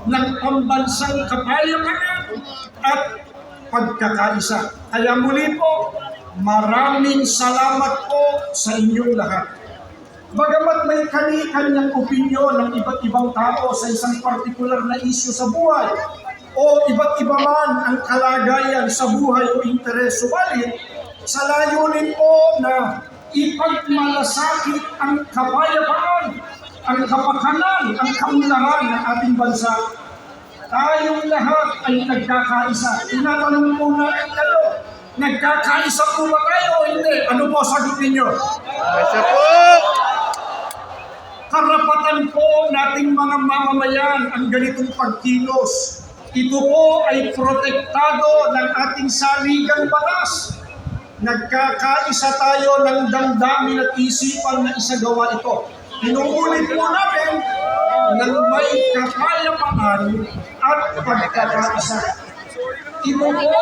ng pambansang kapayapaan at pagkakaisa. Kaya muli po, maraming salamat po sa inyong lahat. Bagamat may kani-kanyang opinyon ng iba't ibang tao sa isang partikular na isyu sa buhay, o iba't iba man ang kalagayan sa buhay o interes, subalit sa layunin po na ipagmalasakit ang kapayapaan, ang kapakanan, ang kaunlaran ng ating bansa, tayong lahat ay nagkakaisa. Tinatanong po natin kayo, nagkakaisa po ba tayo o hindi? Ano po sagot ninyo? Isa po! Karapatan po nating mga mamamayan ang ganitong pagkilos. Ito po ay protektado ng ating saligang batas. Nagkakaisa tayo ng damdamin at isipan na isagawa ito. Inuulit po natin ng may kapayapaan at pagkakaisa. Ito po